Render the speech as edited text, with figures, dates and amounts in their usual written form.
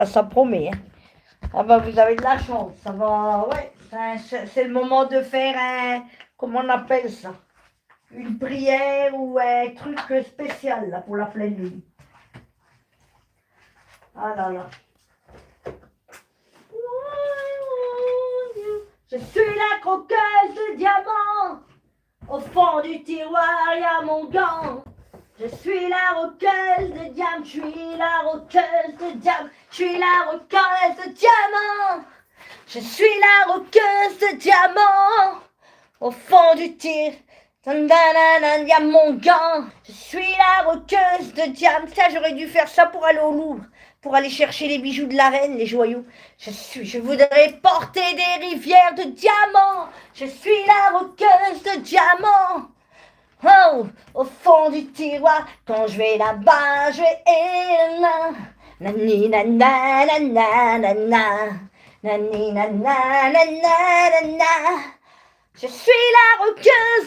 Ah, ça promet. Hein. Ah bah vous avez de la chance. Ça va, ouais. C'est le moment de faire un, comment on appelle ça? Une prière ou un truc spécial là pour la pleine lune. Ah là là. Je suis la croqueuse de diamants. Au fond du tiroir, il y a mon gant. Je suis la roqueuse de diamants. Je suis la roqueuse de diamants. Je suis la roqueuse de diamants. Je suis la roqueuse de diamants. Au fond du tir, il y a mon gant. Je suis la roqueuse de diamants. Ça, j'aurais dû faire ça pour aller au Louvre. Pour aller chercher les bijoux de la reine, les joyaux. Je voudrais porter des rivières de diamants. Je suis la roqueuse de diamants. Oh, au fond du tiroir, quand je vais là-bas, je vais nani nana nana nana nani nana nana nana. Je suis la roqueuse